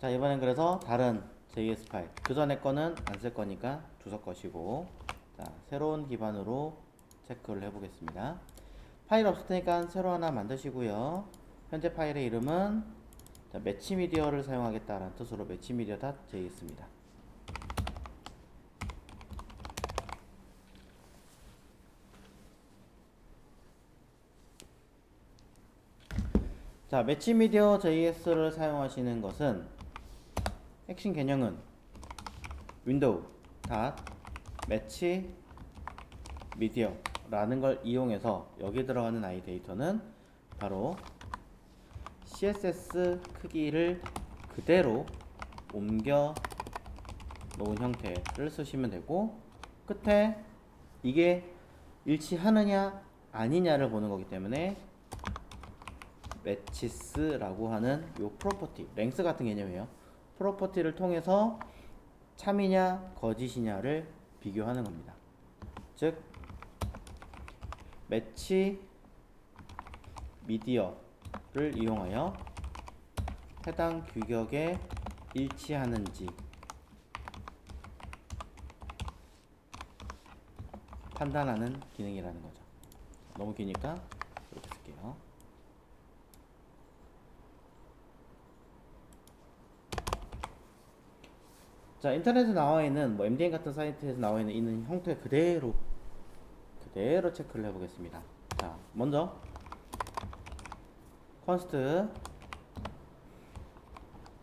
자, 이번엔 그래서 다른 JS 파일, 그 전에 거는 안 쓸 거니까 주석 것이고, 자, 새로운 기반으로 체크를 해보겠습니다. 파일 없을 테니까 새로 하나 만드시고요. 현재 파일의 이름은 매치미디어를 사용하겠다라는 뜻으로 매치미디어.js입니다. 자, 매치미디어 JS를 사용하시는 것은 핵심 개념은 윈도우 매치 미디어라는 걸 이용해서 여기 들어가는 아이 데이터는 바로 CSS 크기를 그대로 옮겨 놓은 형태를 쓰시면 되고, 끝에 이게 일치하느냐 아니냐를 보는 거기 때문에 매치스라고 하는 요 프로퍼티, 랭스 같은 개념이에요. 프로퍼티를 통해서 참이냐 거짓이냐를 비교하는 겁니다. 즉 매치 미디어를 이용하여 해당 규격에 일치하는지 판단하는 기능이라는 거죠. 너무 기니까 이렇게 쓸게요. 자, 인터넷에 나와 있는 뭐 MDN 같은 사이트에서 나와 있는 형태 그대로 체크를 해보겠습니다. 자, 먼저 컨스트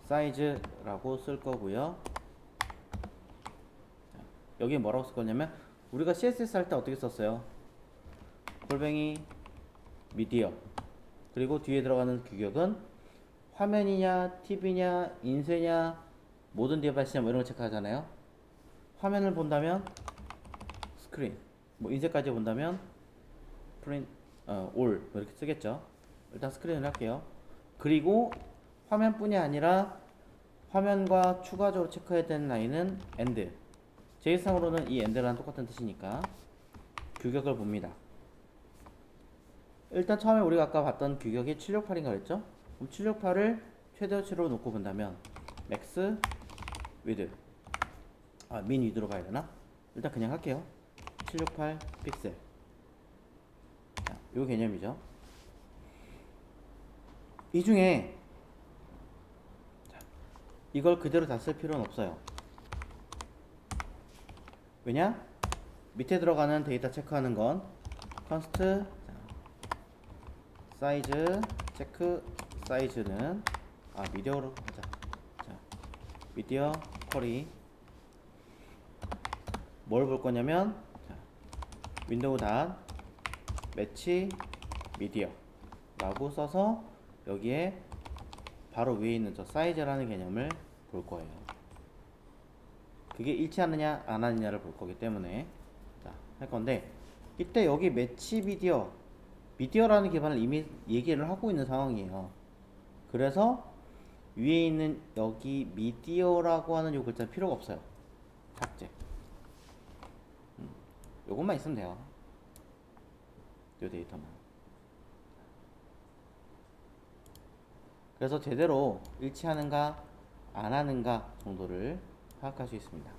사이즈라고 쓸 거고요. 여기 뭐라고 쓸 거냐면 우리가 CSS 할 때 어떻게 썼어요? 골뱅이 미디어, 그리고 뒤에 들어가는 규격은 화면이냐 TV냐 인쇄냐 모든 디바이스냐 뭐 이런 거 체크하잖아요. 화면을 본다면 스크린, 뭐 인쇄까지 본다면 프린트 올 뭐 이렇게 쓰겠죠. 일단 스크린을 할게요. 그리고 화면뿐이 아니라 화면과 추가적으로 체크해야 되는 라인은 엔드. JS상으로는 이 엔드랑 똑같은 뜻이니까 규격을 봅니다. 일단 처음에 우리가 아까 봤던 규격이 768인가 그랬죠? 그럼 768을 최대치로 놓고 본다면 맥스 위드, 민 위드로 봐야 되나? 일단 그냥 할게요. 768 픽셀. 자, 요 개념이죠. 이 중에 이걸 그대로 다 쓸 필요는 없어요. 왜냐? 밑에 들어가는 데이터 체크하는 건 컨스트 사이즈 체크 사이즈는 미디어로 하자. 자, 미디어 쿼리 뭘 볼 거냐면 윈도우 매치 미디어 라고 써서 여기에 바로 위에 있는 저 사이즈라는 개념을 볼 거예요. 그게 일치하느냐 안 하느냐를 볼 거기 때문에 할 건데, 이때 여기 매치 미디어라는 기반을 이미 얘기를 하고 있는 상황이에요. 그래서 위에 있는 여기 미디어라고 하는 요 글자는 필요가 없어요. 삭제. 요것만 있으면 돼요. 요 데이터만. 그래서 제대로 일치하는가 안 하는가 정도를 파악할 수 있습니다.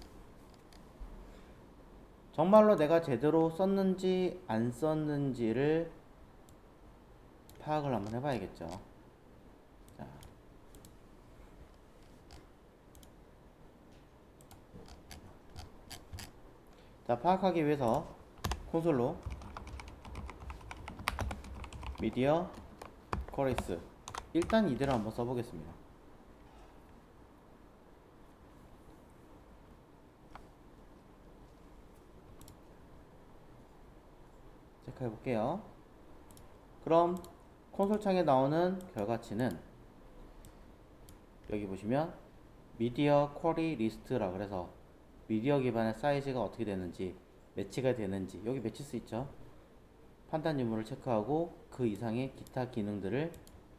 정말로 내가 제대로 썼는지 안 썼는지를 파악을 한번 해봐야겠죠. 자, 파악하기 위해서 콘솔로 미디어 쿼리스 일단 이대로 한번 써보겠습니다. 체크해 볼게요. 그럼 콘솔 창에 나오는 결과치는 여기 보시면 미디어 쿼리 리스트라 그래서 미디어 기반의 사이즈가 어떻게 되는지, 매치가 되는지, 여기 매치수 있죠. 판단 유무를 체크하고 그 이상의 기타 기능들을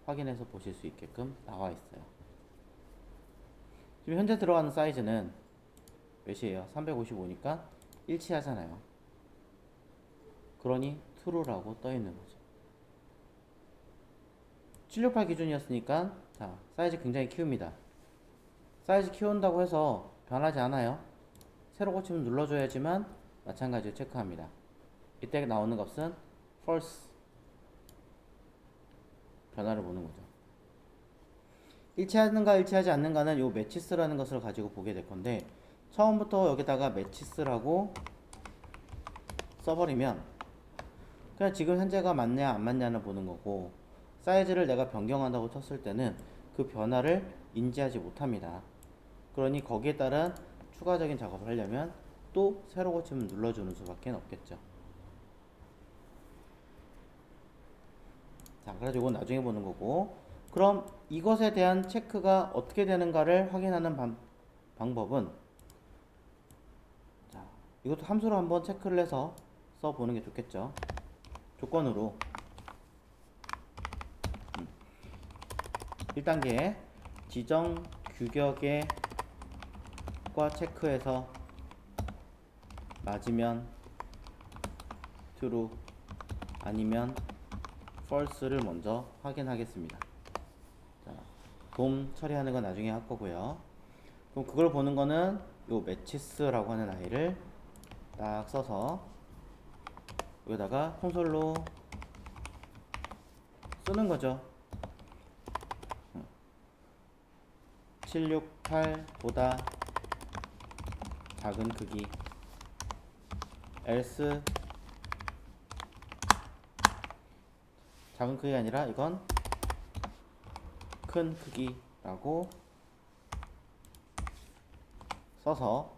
확인해서 보실 수 있게끔 나와 있어요. 지금 현재 들어가는 사이즈는 몇이에요? 355니까 일치하잖아요. 그러니 true라고 떠 있는 거죠. 768 기준이었으니까 자, 사이즈 굉장히 키웁니다. 사이즈 키운다고 해서 변하지 않아요. 새로 고치면 눌러줘야지만 마찬가지로 체크합니다. 이때 나오는 값은 false, 변화를 보는 거죠. 일치하는가 일치하지 않는가는 요 매치스라는 것을 가지고 보게 될 건데, 처음부터 여기다가 매치스라고 써버리면 그냥 지금 현재가 맞냐 안 맞냐를 보는 거고, 사이즈를 내가 변경한다고 쳤을 때는 그 변화를 인지하지 못합니다. 그러니 거기에 따른 추가적인 작업을 하려면 또 새로 고치면 눌러주는 수밖에 없겠죠. 자, 그래서 이건 나중에 보는 거고, 그럼 이것에 대한 체크가 어떻게 되는가를 확인하는 방법은, 자, 이것도 함수로 한번 체크를 해서 써보는 게 좋겠죠. 조건으로 1단계 지정 규격의 과 체크해서 맞으면 true, 아니면 false를 먼저 확인하겠습니다. 자, 돔 처리하는 건 나중에 할 거고요. 그럼 그걸 보는 거는 요 matches라고 하는 아이를 딱 써서 여기다가 콘솔로 쓰는 거죠. 768보다 작은 크기 else, 작은 크기가 아니라 이건 큰 크기라고 써서,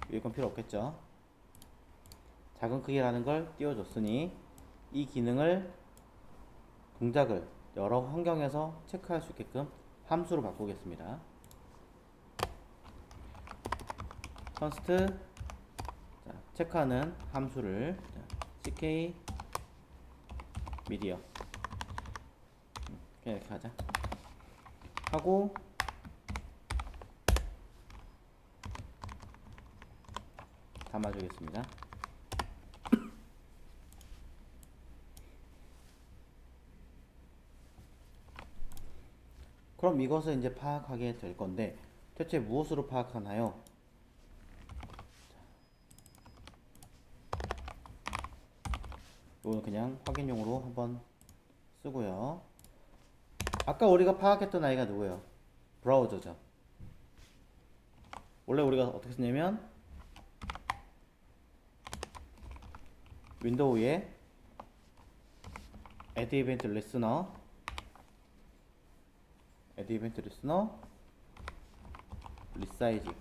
이건 필요 없겠죠. 작은 크기라는 걸 띄워줬으니 이 기능을, 동작을 여러 환경에서 체크할 수 있게끔 함수로 바꾸겠습니다. const, 자, 체크하는 함수를 ck medium, 그냥 이렇게 하자 하고, 담아주겠습니다. 그럼 이것을 이제 파악하게 될 건데, 대체 무엇으로 파악하나요? 이거는 그냥 확인용으로 한번 쓰고요. 아까 우리가 파악했던 아이가 누구예요? 브라우저죠. 원래 우리가 어떻게 쓰냐면 윈도우에 add event listener, add event listener resize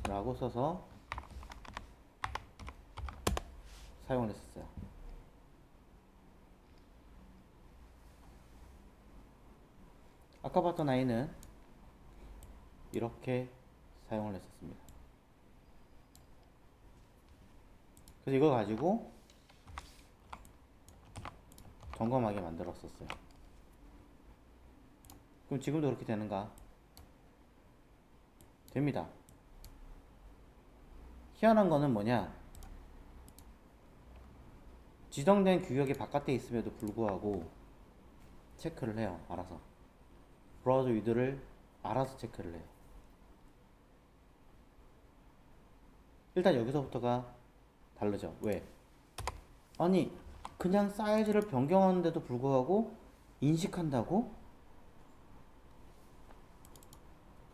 라고 써서 사용을 했었어요. 아까 봤던 아이는 이렇게 사용을 했었습니다. 그래서 이걸 가지고 점검하게 만들었었어요. 그럼 지금도 그렇게 되는가? 됩니다. 희한한 거는 뭐냐? 지정된 규격이 바깥에 있음에도 불구하고 체크를 해요. 알아서. 브라우저 위드를 알아서 체크를 해요. 일단 여기서부터가 다르죠. 왜? 아니, 그냥 사이즈를 변경하는데도 불구하고 인식한다고?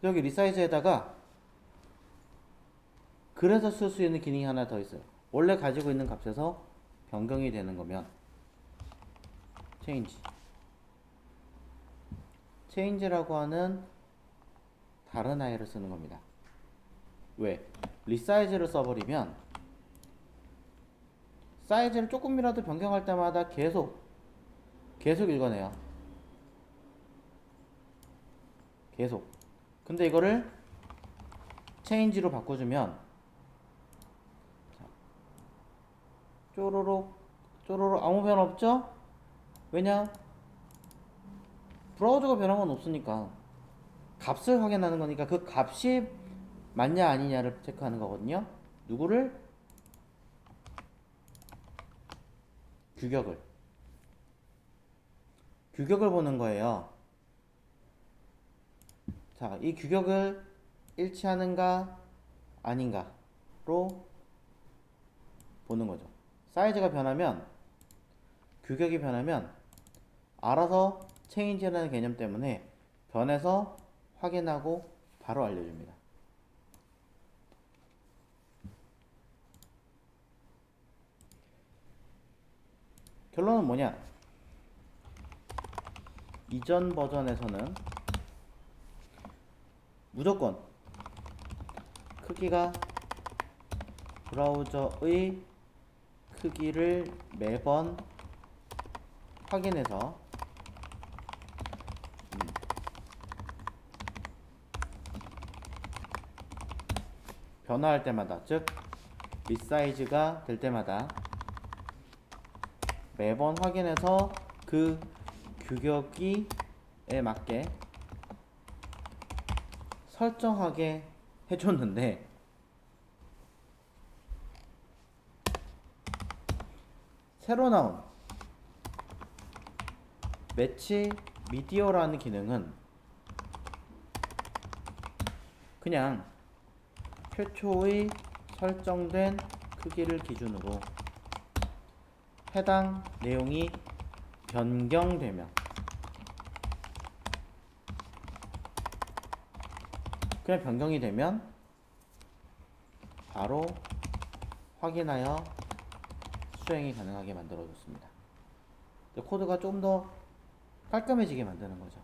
여기 리사이즈에다가 그래서 쓸 수 있는 기능이 하나 더 있어요. 원래 가지고 있는 값에서 변경이 되는 거면 change라고 하는 다른 아이를 쓰는 겁니다. 왜? 리사이즈를 써버리면 사이즈를 조금이라도 변경할 때마다 계속 읽어내요. 계속. 근데 이거를 change로 바꿔주면 쪼로록 아무 변화 없죠? 왜냐? 브라우저가 변한 건 없으니까 값을 확인하는 거니까 그 값이 맞냐 아니냐를 체크하는 거거든요. 누구를? 규격을 보는 거예요. 자, 이 규격을 일치하는가 아닌가로 보는 거죠. 사이즈가 변하면, 규격이 변하면 알아서 체인지라는 개념 때문에 변해서 확인하고 바로 알려줍니다. 결론은 뭐냐? 이전 버전에서는 무조건 크기가 브라우저의 크기를 매번 확인해서 변화할 때마다, 즉 리사이즈가 될 때마다 매번 확인해서 그 규격에 맞게 설정하게 해줬는데, 새로 나온 매치 미디어라는 기능은 그냥 최초의 설정된 크기를 기준으로 해당 내용이 변경되면, 그냥 변경이 되면 바로 확인하여 수행이 가능하게 만들어줬습니다. 코드가 좀 더 깔끔해지게 만드는 거죠.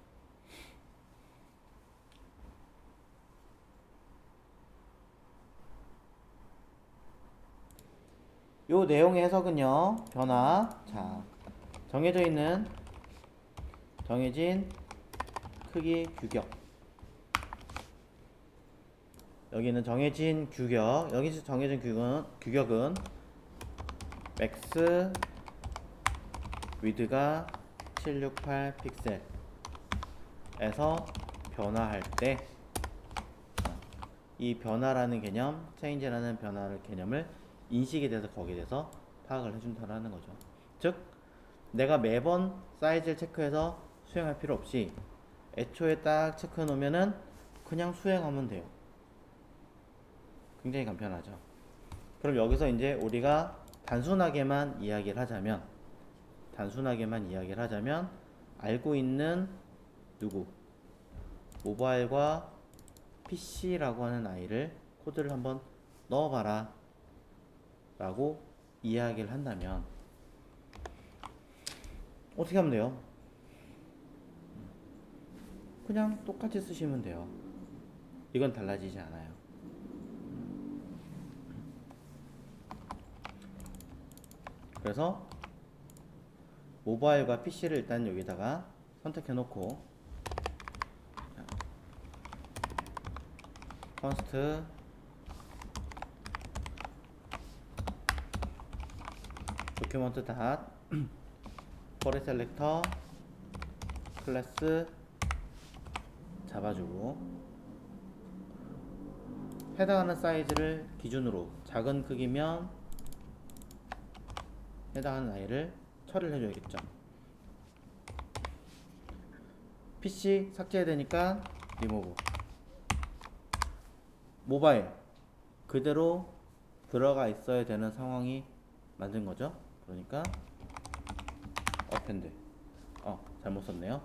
요 내용의 해석은요, 변화. 자, 정해진 크기 규격. 여기는 정해진 규격. 여기서 정해진 규격은 맥스 위드가 768 픽셀에서 변화할 때, 이 변화라는 개념, 체인지라는 변화를 개념을 인식이 돼서 거기에 대해서 파악을 해준다는 거죠. 즉, 내가 매번 사이즈를 체크해서 수행할 필요 없이 애초에 딱 체크해 놓으면은 그냥 수행하면 돼요. 굉장히 간편하죠. 그럼 여기서 이제 우리가 단순하게만 이야기를 하자면 알고 있는 모바일과 PC라고 하는 아이를 코드를 한번 넣어봐라 라고 이야기를 한다면 어떻게 하면 돼요? 그냥 똑같이 쓰시면 돼요. 이건 달라지지 않아요. 그래서 모바일과 PC를 일단 여기다가 선택해 놓고, const document dot for selector 클래스 잡아주고, 해당하는 사이즈를 기준으로 작은 크기면 해당하는 아이를 처리를 해줘야겠죠. PC 삭제해야 되니까 리모브. 모바일 그대로 들어가 있어야 되는 상황이 만든 거죠. 그러니까 append. 잘못 썼네요.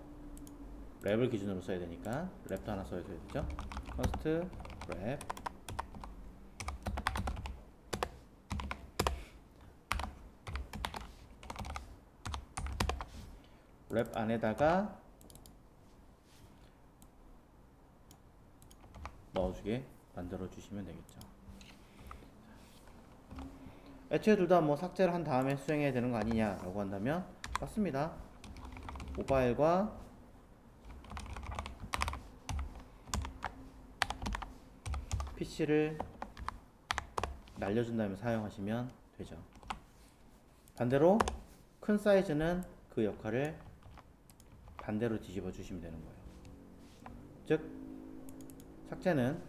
랩을 기준으로 써야 되니까 랩도 하나 써야 되죠. const 랩 랩 안에다가 넣어주게 만들어 주시면 되겠죠. 애초에 둘 다 뭐 삭제를 한 다음에 수행해야 되는 거 아니냐라고 한다면 맞습니다. 모바일과 PC를 날려준 다음에 사용하시면 되죠. 반대로 큰 사이즈는 그 역할을 반대로 뒤집어 주시면 되는 거예요. 즉 삭제는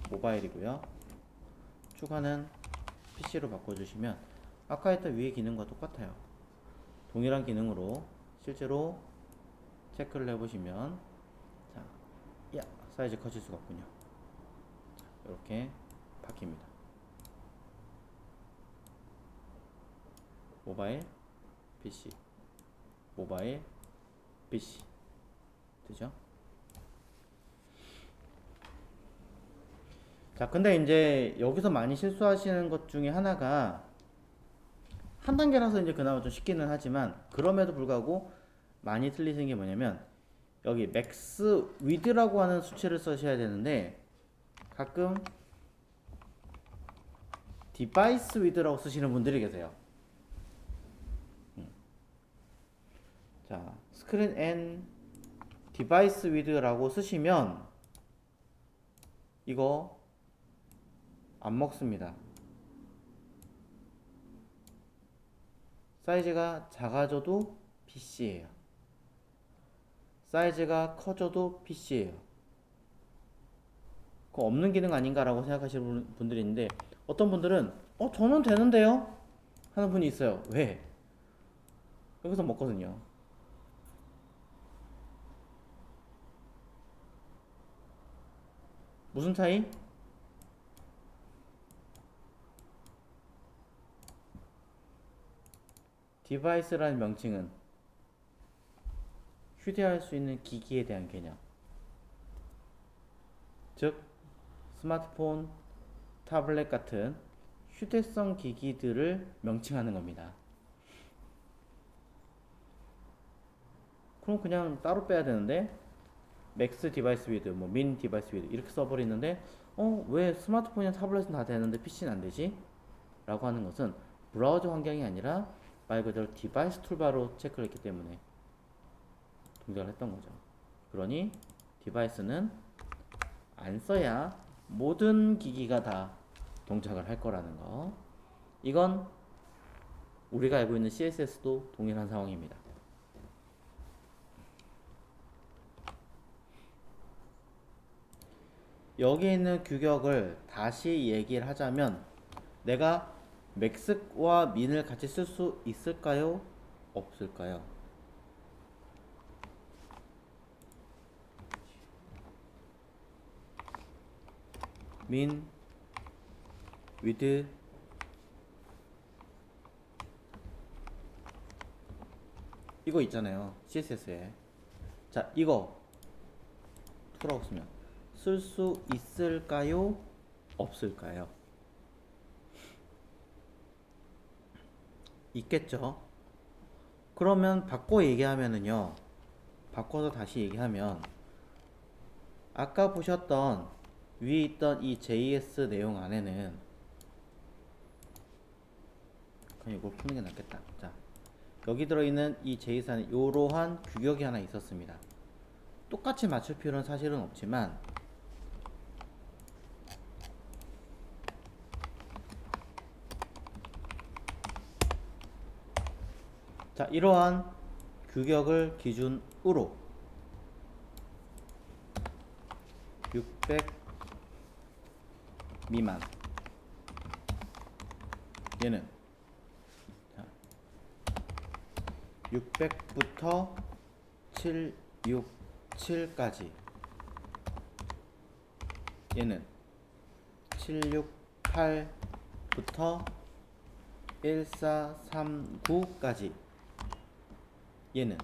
모바일이고요, 추가는 PC로 바꿔주시면 아까 했던 위의 기능과 똑같아요. 동일한 기능으로 실제로 체크를 해보시면, 자, 사이즈 커질 수가 없군요. 이렇게 바뀝니다. 모바일 PC, 모바일 PC 되죠? 자, 근데 이제 여기서 많이 실수하시는 것 중에 하나가 한 단계라서 이제 그나마 좀 쉽기는 하지만 그럼에도 불구하고 많이 틀리시는 게 뭐냐면 여기 맥스 위드라고 하는 수치를 쓰셔야 되는데 가끔 디바이스 위드라고 쓰시는 분들이 계세요. 자, 스크린 앤 디바이스 위드라고 쓰시면 이거 안 먹습니다. 사이즈가 작아져도 PC예요. 사이즈가 커져도 PC예요. 그거 없는 기능 아닌가라고 생각하시는 분들이 있는데 어떤 분들은 저는 되는데요? 하는 분이 있어요. 왜? 여기서 먹거든요. 무슨 차이? 디바이스라는 명칭은 휴대할 수 있는 기기에 대한 개념. 즉, 스마트폰, 타블렛 같은 휴대성 기기들을 명칭하는 겁니다. 그럼 그냥 따로 빼야 되는데 맥스 디바이스 위드, 민 디바이스 위드 이렇게 써버리는데 왜 스마트폰이나 타블렛은 다 되는데 PC는 안 되지? 라고 하는 것은 브라우저 환경이 아니라 말 그대로 디바이스 툴바로 체크를 했기 때문에 동작을 했던 거죠. 그러니 디바이스는 안 써야 모든 기기가 다 동작을 할 거라는 거. 이건 우리가 알고 있는 CSS도 동일한 상황입니다. 여기 있는 규격을 다시 얘기를 하자면 내가 맥스와 민을 같이 쓸 수 있을까요? 없을까요? 민, 위드, 이거 있잖아요. CSS에. 자, 이거 투라고 쓰면 쓸 수 있을까요? 없을까요? 있겠죠. 그러면 바꿔 얘기하면은요. 바꿔서 다시 얘기하면 아까 보셨던 위에 있던 이 JS 내용 안에는 그냥 이걸 푸는 게 낫겠다. 자, 여기 들어있는 이 JS 안에 이러한 규격이 하나 있었습니다. 똑같이 맞출 필요는 사실은 없지만 자, 이러한 규격을 기준으로 600 미만 얘는 600부터 767까지 얘는 768부터 1439까지 얘는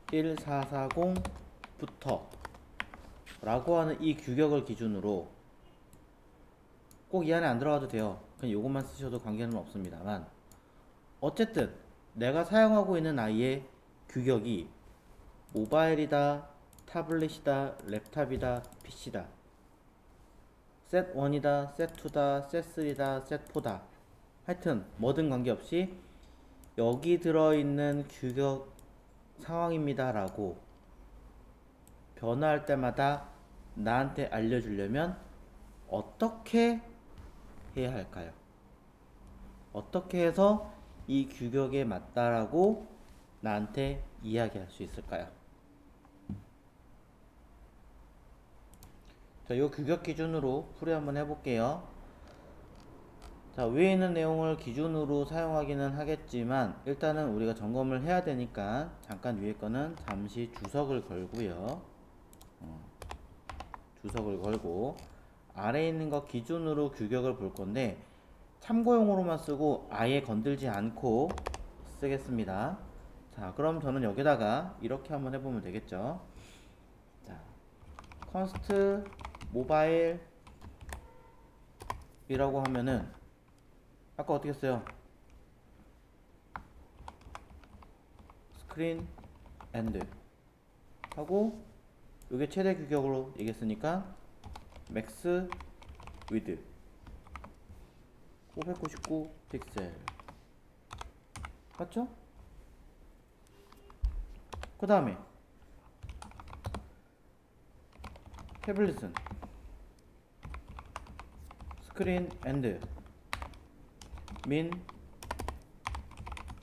1440부터 라고 하는 이 규격을 기준으로 꼭 이 안에 안 들어가도 돼요. 그냥 요것만 쓰셔도 관계는 없습니다만 어쨌든 내가 사용하고 있는 아이의 규격이 모바일이다, 타블렛이다, 랩탑이다, PC다, 셋 1이다, 셋 2다, 셋 3다, 셋 4다 하여튼 뭐든 관계없이 여기 들어있는 규격 상황입니다 라고 변화할 때마다 나한테 알려주려면 어떻게 해야 할까요? 어떻게 해서 이 규격에 맞다라고 나한테 이야기할 수 있을까요? 자, 이 규격 기준으로 풀이 한번 해볼게요. 자, 위에 있는 내용을 기준으로 사용하기는 하겠지만 일단은 우리가 점검을 해야 되니까 잠깐 위에 거는 잠시 주석을 걸고요. 주석을 걸고 아래에 있는 거 기준으로 규격을 볼 건데 참고용으로만 쓰고 아예 건들지 않고 쓰겠습니다. 자, 그럼 저는 여기다가 이렇게 한번 해보면 되겠죠. 자, const mobile 이라고 하면은 아까 어떻게 했어요? 스크린 엔드 하고 이게 최대 규격으로 얘기했으니까 맥스 위드 599 픽셀 맞죠? 그 다음에 태블릿은 스크린 엔드 민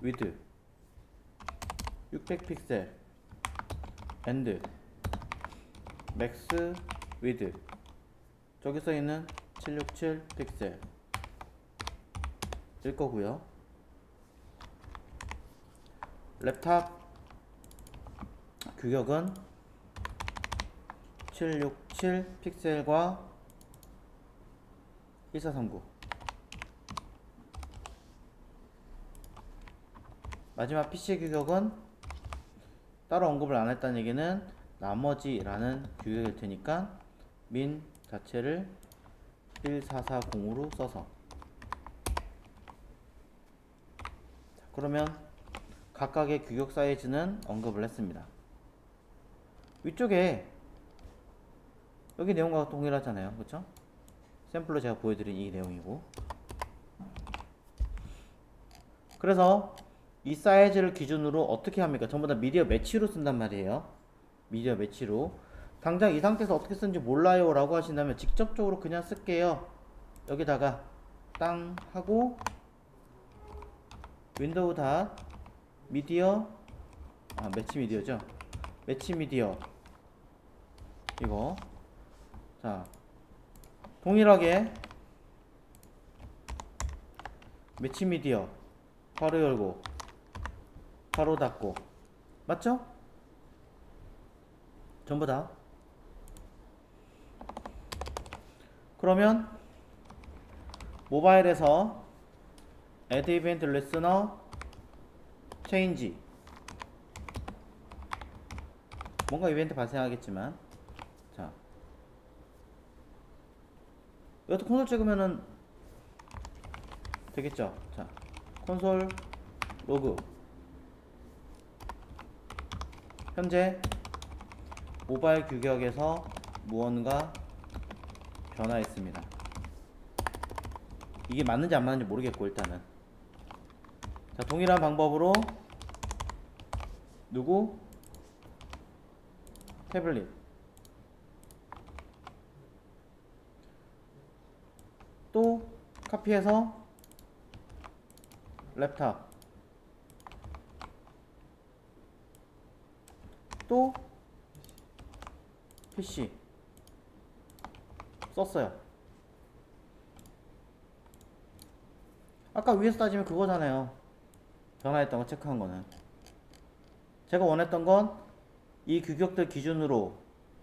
위드 600 픽셀 엔드 맥스 위드 저기 써있는 767 픽셀 일 거고요. 랩탑 규격은 767 픽셀과 1439 마지막 PC 규격은 따로 언급을 안 했다는 얘기는 나머지라는 규격일 테니까 민 자체를 1440으로 써서 그러면 각각의 규격 사이즈는 언급을 했습니다. 위쪽에 여기 내용과 동일하잖아요. 그쵸? 샘플로 제가 보여드린 이 내용이고 그래서 이 사이즈를 기준으로 어떻게 합니까? 전부 다 미디어 매치로 쓴단 말이에요. 미디어 매치로 당장 이 상태에서 어떻게 쓰는지 몰라요 라고 하신다면 직접적으로 그냥 쓸게요. 여기다가 땅 하고 윈도우 닷 미디어 매치 미디어죠. 매치 미디어 이거 자 동일하게 매치 미디어 괄호 열고 괄호 닫고 맞죠? 전부 다 그러면 모바일에서 add event listener change 뭔가 이벤트 발생하겠지만 자 이것도 콘솔 찍으면은 되겠죠. 자 콘솔 로그 현재 모바일 규격에서 무언가 변화했습니다. 이게 맞는지 안 맞는지 모르겠고 일단은 자 동일한 방법으로 누구 태블릿 또 카피해서 랩탑 또 PC 썼어요. 아까 위에서 따지면 그거잖아요. 변화했던 거 체크한 거는 제가 원했던 건 이 규격들 기준으로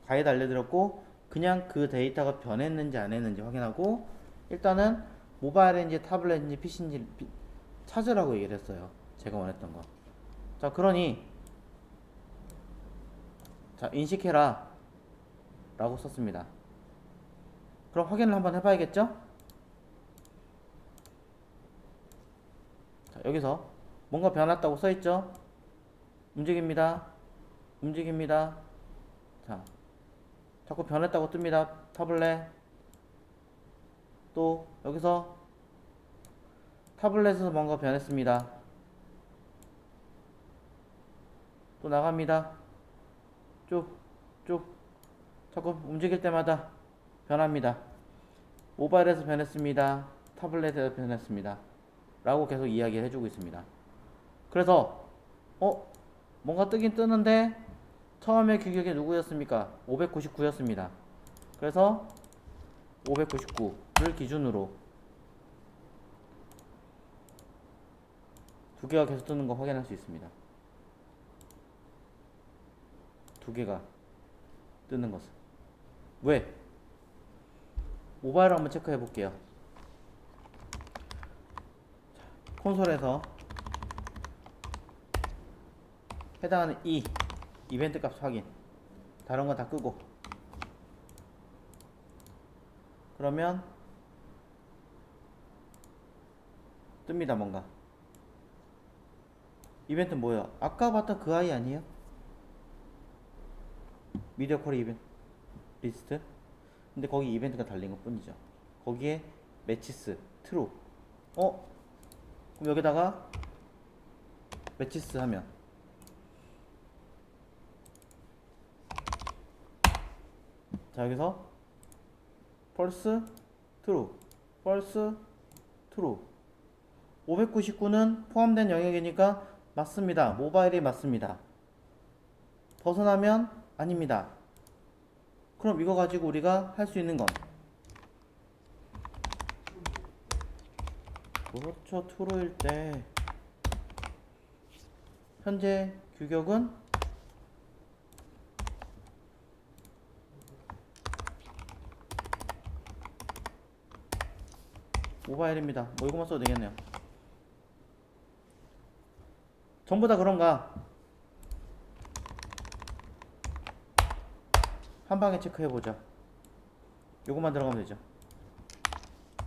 가이드 알려드렸고 그냥 그 데이터가 변했는지 안 했는지 확인하고 일단은 모바일인지 타블렛인지 PC인지 찾으라고 얘기를 했어요. 제가 원했던 거. 자 그러니 자 인식해라 라고 썼습니다. 그럼 확인을 한번 해봐야겠죠? 자 여기서 뭔가 변했다고 써있죠? 움직입니다. 움직입니다. 자 자꾸 변했다고 뜹니다. 타블렛 또 여기서 타블렛에서 뭔가 변했습니다. 또 나갑니다. 쭉 자꾸 움직일 때마다 변합니다. 모바일에서 변했습니다. 타블렛에서 변했습니다. 라고 계속 이야기를 해주고 있습니다. 그래서 뭔가 뜨긴 뜨는데 처음에 규격이 누구였습니까? 599였습니다. 그래서 599를 기준으로 두 개가 계속 뜨는 거 확인할 수 있습니다. 두 개가 뜨는 것을. 왜? 모바일을 한번 체크해 볼게요. 콘솔에서 해당하는 이 이벤트 값 확인. 다른 건 다 끄고. 그러면 뜹니다. 뭔가 이벤트 뭐예요? 아까 봤던 그 아이 아니에요? 미디어 쿼리 이벤트 리스트. 근데 거기 이벤트가 달린 것 뿐이죠. 거기에 매치스 트루. 그럼 여기다가 매치스 하면 자, 여기서 펄스 트루, 펄스 트루. 599는 포함된 영역이니까 맞습니다. 모바일이 맞습니다. 벗어나면 아닙니다. 그럼 이거 가지고 우리가 할 수 있는 건 그렇죠. 트루일 때 현재 규격은 모바일입니다. 뭐 이거만 써도 되겠네요. 전부 다 그런가? 한 방에 체크해보자. 요것만 들어가면 되죠.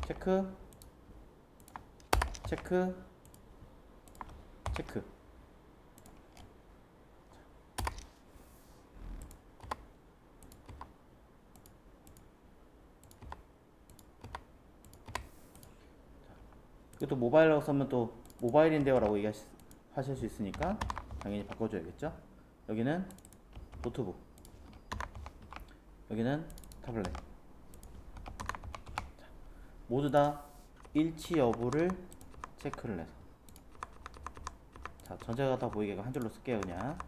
체크, 체크, 체크. 이것도 모바일로 쓰면 또 모바일인데요 라고 얘기하실 수 있으니까 당연히 바꿔줘야겠죠. 여기는 노트북, 여기는 타블렛. 모두 다 일치 여부를 체크를 해서. 자, 전체가 다 보이게 한 줄로 쓸게요. 그냥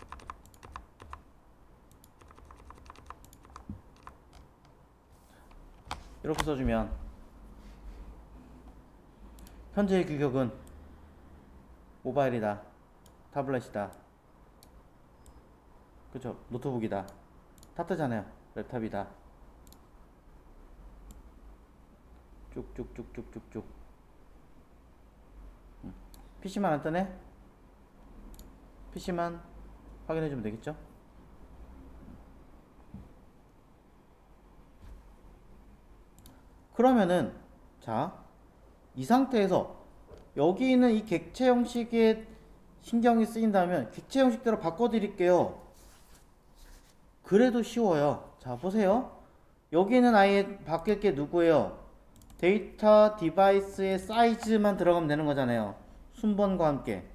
이렇게 써주면 현재의 규격은 모바일이다, 타블렛이다, 그쵸, 노트북이다, 다 뜨잖아요. 랩탑이다. 쭉쭉쭉쭉쭉쭉. PC만 안 뜨네? PC만 확인해주면 되겠죠? 그러면은 자, 이 상태에서 여기 있는 이 객체 형식에 신경이 쓰인다면 객체 형식대로 바꿔드릴게요. 그래도 쉬워요. 자, 보세요. 여기는 아예 바뀔 게 누구예요? 데이터 디바이스의 사이즈만 들어가면 되는 거잖아요. 순번과 함께.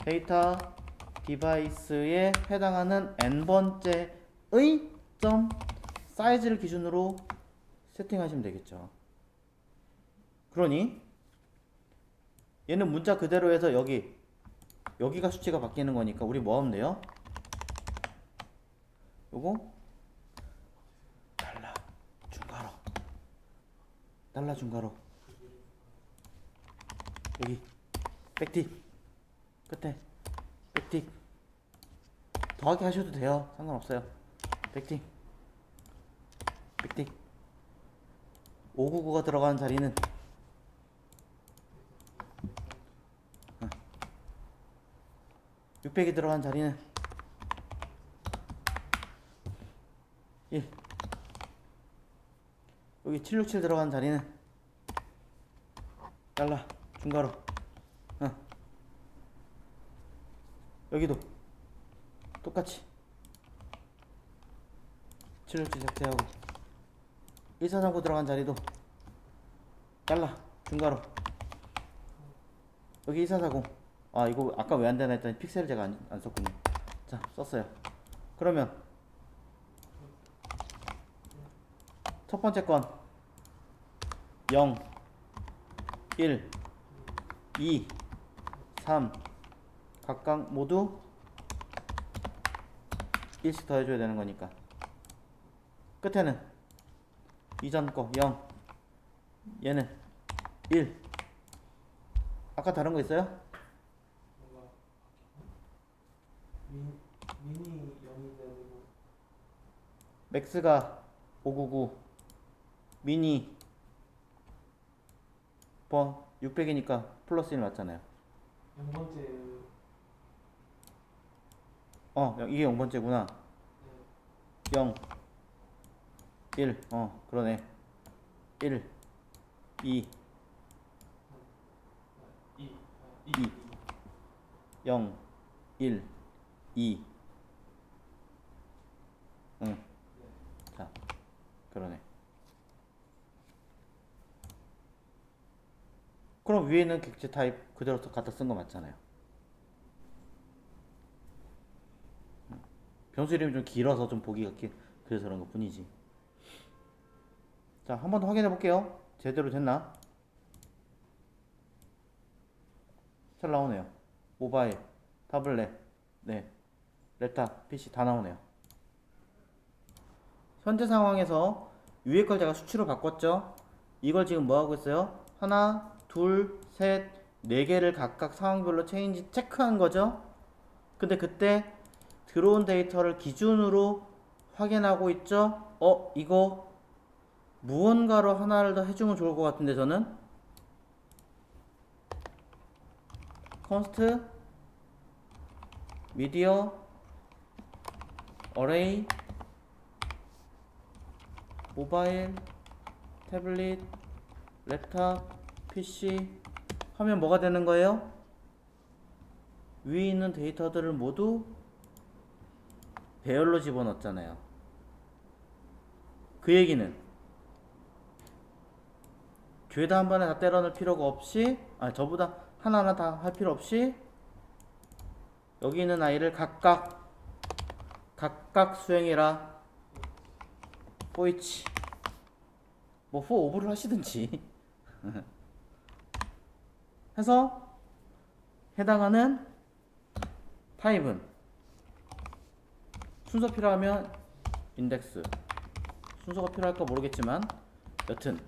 데이터 디바이스에 해당하는 n번째의 점 사이즈를 기준으로 세팅하시면 되겠죠. 그러니 얘는 문자 그대로 해서 여기가 수치가 바뀌는 거니까 우리 뭐 하면 돼요? 요거 달라 중괄호, 달라 중괄호, 여기 백틱 끝에 백틱 더하기 하셔도 돼요. 상관없어요. 백틱 599가 들어가는 자리는 600이 들어간 자리는 1. 여기 767 들어간 자리는 달라 중괄호. 여기도 똑같이 767 삭제하고 1439 들어간 자리도 달라 중괄호. 여기 1440. 아, 이거 아까 왜 안 되나 했더니 픽셀을 제가 안 썼군요. 자, 썼어요. 그러면 첫 번째 건 0, 1, 2, 3 각각 모두 1씩 더해줘야 되는 거니까 끝에는 이전 거 0, 얘는 1, 아까 다른 거 있어요? 뭔가 미니 0이 되고 맥스가 599 미니 번 600이니까 플러스 1 맞잖아요. 0번째 이게 0번째구나. 0 1 그러네. 1 2 2 0 1 2 응. 자, 그러네. 그럼 위에는 객체 타입 그대로 갖다 쓴 거 맞잖아요. 변수 이름이 좀 길어서 좀 보기가 그래서 그런 것 뿐이지. 자, 한 번 더 확인해 볼게요. 제대로 됐나? 잘 나오네요. 모바일, 타블렛, 네, 랩탑, PC 다 나오네요. 현재 상황에서 위에 걸 제가 수치로 바꿨죠? 이걸 지금 뭐 하고 있어요? 하나, 둘, 셋, 네 개를 각각 상황별로 체인지 체크한 거죠? 근데 그때 들어온 데이터를 기준으로 확인하고 있죠? 이거 무언가로 하나를 더 해주면 좋을 것 같은데 저는 const media array 모바일 태블릿 랩탑 PC 하면 뭐가 되는 거예요? 위에 있는 데이터들을 모두 배열로 집어넣었잖아요. 그 얘기는 죄다 한 번에 다 때려 넣을 필요가 없이 저보다 하나하나 다 할 필요 없이 여기 있는 아이를 각각 수행해라. 포이치 뭐 for 오브를 하시든지 해서 해당하는 타입은 순서 필요하면 인덱스 순서가 필요할까 모르겠지만 여튼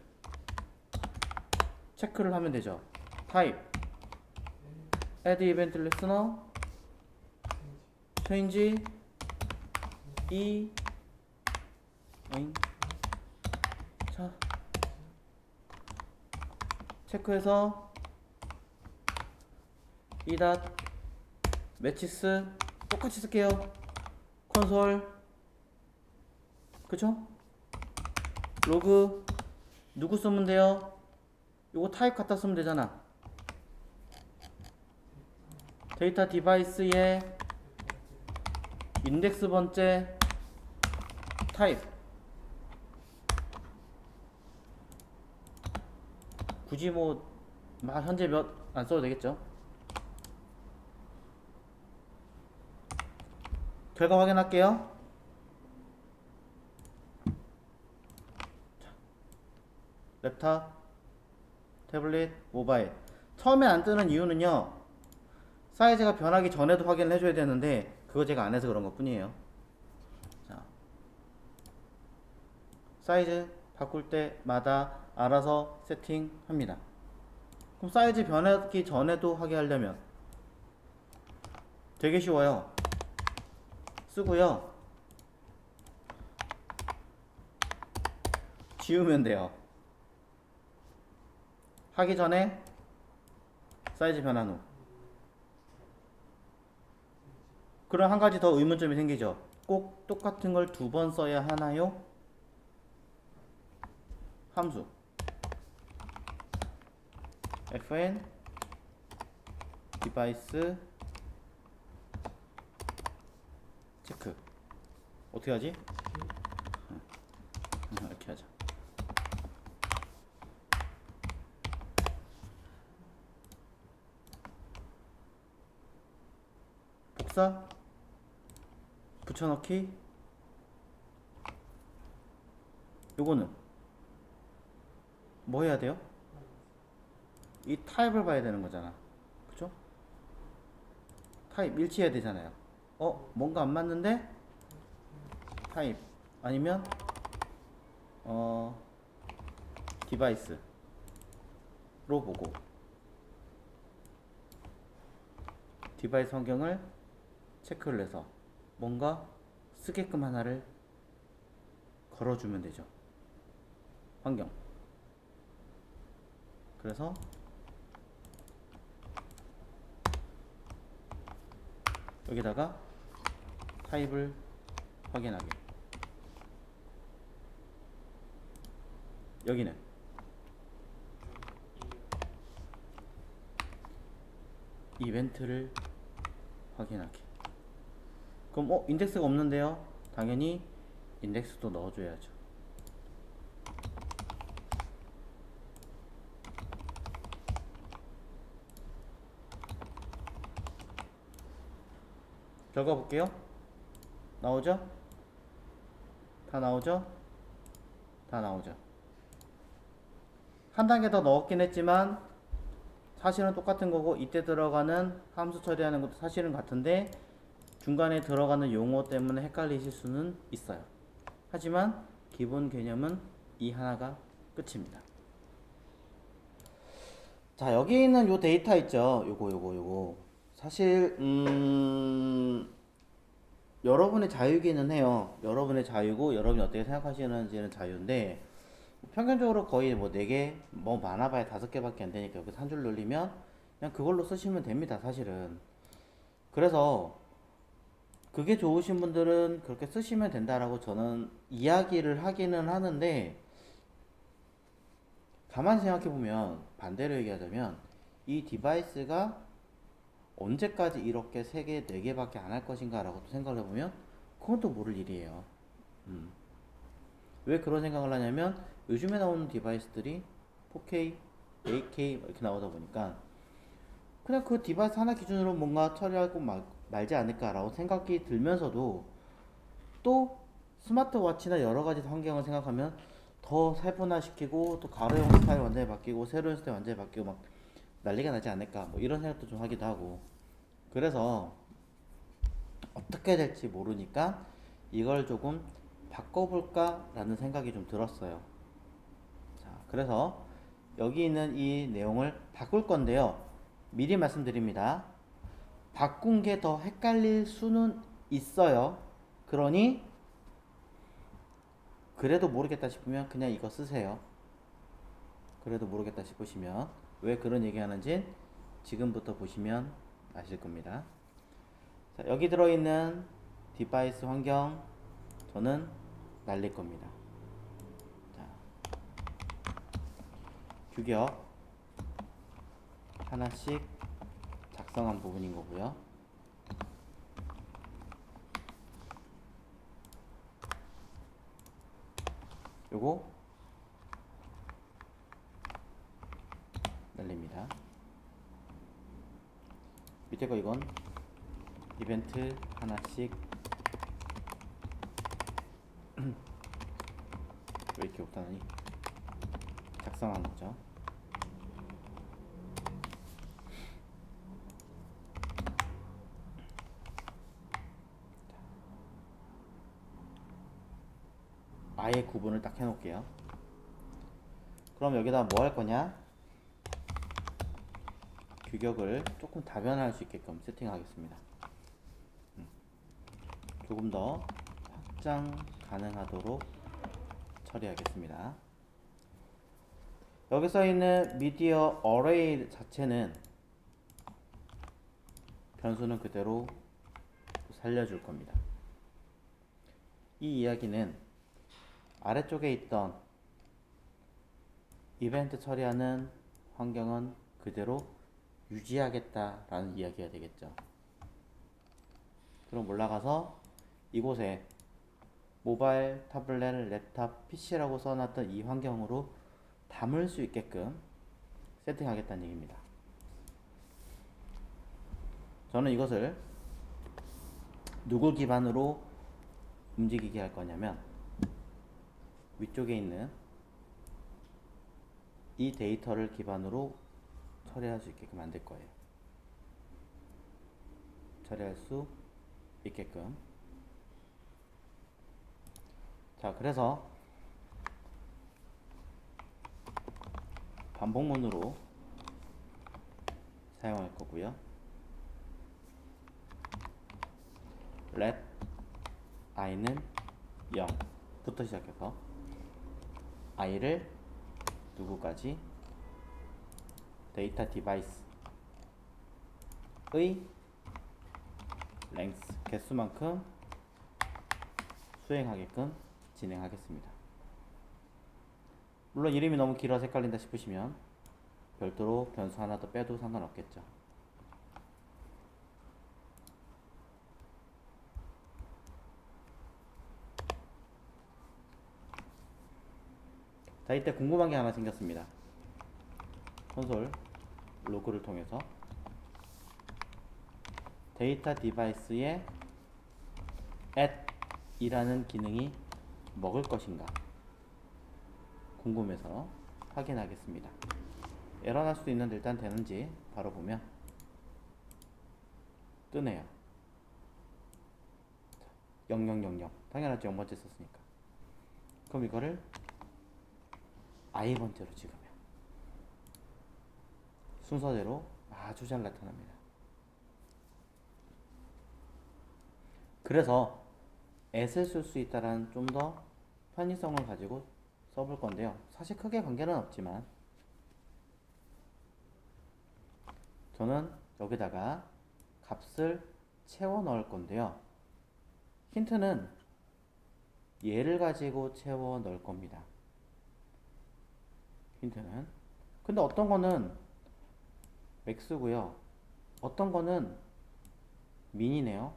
체크를 하면 되죠. 타입 add event listener change 자 체크해서 매치스 똑같이 쓸게요. 콘솔 그쵸? 로그 누구 쓰면 돼요? 요거 타입 갖다 쓰면 되잖아. 데이터 디바이스에 인덱스 번째 타입 굳이 현재 몇 안 써도 되겠죠? 결과 확인할게요. 랩탑, 태블릿, 모바일. 처음에 안 뜨는 이유는요. 사이즈가 변하기 전에도 확인을 해줘야 되는데 그거 제가 안 해서 그런 것 뿐이에요. 자, 사이즈 바꿀 때마다 알아서 세팅합니다. 그럼 사이즈 변하기 전에도 하게 하려면 되게 쉬워요. 쓰고요. 지우면 돼요. 하기 전에 사이즈 변한 후. 그럼 한 가지 더 의문점이 생기죠. 꼭 똑같은 걸 두 번 써야 하나요? 함수 fn 디바이스 체크 어떻게 하지? 이렇게 하자. 복사 붙여넣기 요거는 뭐 해야 돼요? 이 타입을 봐야 되는 거잖아. 그쵸? 타입 일치해야 되잖아요. 뭔가 안 맞는데? 타입 아니면 디바이스로 보고 디바이스 환경을 체크를 해서 뭔가 쓰게끔 하나를 걸어주면 되죠. 환경. 그래서 여기다가 타입을 확인하게. 여기는 이벤트를 확인하기. 그럼 인덱스가 없는데요? 당연히 인덱스도 넣어줘야죠. 결과 볼게요. 나오죠? 다 나오죠? 다 나오죠. 한 단계 더 넣었긴 했지만 사실은 똑같은 거고, 이때 들어가는 함수 처리하는 것도 사실은 같은데 중간에 들어가는 용어 때문에 헷갈리실 수는 있어요. 하지만 기본 개념은 이 하나가 끝입니다. 자, 여기 있는 요 데이터 있죠? 요거 사실 여러분의 자유기는 해요. 여러분의 자유고 여러분이 어떻게 생각하시는지는 자유인데, 평균적으로 거의 뭐 4개, 뭐 많아봐야 5개밖에 안 되니까 여기서 한 줄 늘리면 그냥 그걸로 쓰시면 됩니다, 사실은. 그래서 그게 좋으신 분들은 그렇게 쓰시면 된다라고 저는 이야기를 하기는 하는데, 가만히 생각해보면 반대로 얘기하자면 이 디바이스가 언제까지 이렇게 3개, 4개밖에 안 할 것인가 라고 또 생각을 해보면 그건 또 모를 일이에요. 왜 그런 생각을 하냐면 요즘에 나오는 디바이스들이 4K, 8K 이렇게 나오다 보니까 그냥 그 디바이스 하나 기준으로 뭔가 처리하고 말지 않을까라고 생각이 들면서도, 또 스마트워치나 여러 가지 환경을 생각하면 더 세분화시키고 또 가로형 스타일 완전히 바뀌고 세로형 스타일 완전히 바뀌고 막 난리가 나지 않을까 뭐 이런 생각도 좀 하기도 하고, 그래서 어떻게 될지 모르니까 이걸 조금 바꿔볼까 라는 생각이 좀 들었어요. 자, 그래서 여기 있는 이 내용을 바꿀 건데요, 미리 말씀드립니다. 바꾼 게 더 헷갈릴 수는 있어요. 그러니 그래도 모르겠다 싶으면 그냥 이거 쓰세요. 그래도 모르겠다 싶으시면 왜 그런 얘기 하는지 지금부터 보시면 아실 겁니다. 자, 여기 들어있는 디바이스 환경 저는 날릴 겁니다. 자, 규격 하나씩 작성한 부분인 거고요. 요거 날립니다. 밑에 거 이건 이벤트 하나씩 왜 이렇게 없다니 작성한 거죠. 아예 구분을 딱 해놓을게요. 그럼 여기다 뭐 할 거냐? 규격을 조금 다변화할 수 있게끔 세팅하겠습니다. 조금 더 확장 가능하도록 처리하겠습니다. 여기 써있는 미디어 어레이 자체는 변수는 그대로 살려줄 겁니다. 이 이야기는 아래쪽에 있던 이벤트 처리하는 환경은 그대로 유지하겠다라는 이야기가 되겠죠. 그럼 올라가서 이곳에 모바일, 타블렛, 랩탑, PC라고 써놨던 이 환경으로 담을 수 있게끔 세팅하겠다는 얘기입니다. 저는 이것을 누구 기반으로 움직이게 할 거냐면 위쪽에 있는 이 데이터를 기반으로 처리할 수 있게끔 만들 거예요. 처리할 수 있게끔. 자, 그래서 반복문으로 사용할 거고요. let i는 0부터 시작해서 i를 누구까지 데이터 디바이스의 length 개수만큼 수행하게끔 진행하겠습니다. 물론 이름이 너무 길어서 헷갈린다 싶으시면 별도로 변수 하나 더 빼도 상관없겠죠. 자, 이때 궁금한 게 하나 생겼습니다. 콘솔 로그를 통해서 데이터 디바이스에 at 이라는 기능이 먹을 것인가 궁금해서 확인하겠습니다. 에러 날 수도 있는데 일단 되는지 바로 보면 뜨네요. 0000 당연하죠. 0번째 썼으니까. 그럼 이거를 i번째로 찍으면 순서대로 아주 잘 나타납니다. 그래서 at을 쓸 수 있다라는 좀 더 편의성을 가지고 써볼 건데요. 사실 크게 관계는 없지만 저는 여기다가 값을 채워 넣을 건데요. 힌트는 얘를 가지고 채워 넣을 겁니다. 힌트는. 근데 어떤 거는 맥스고요. 어떤 거는 민이네요.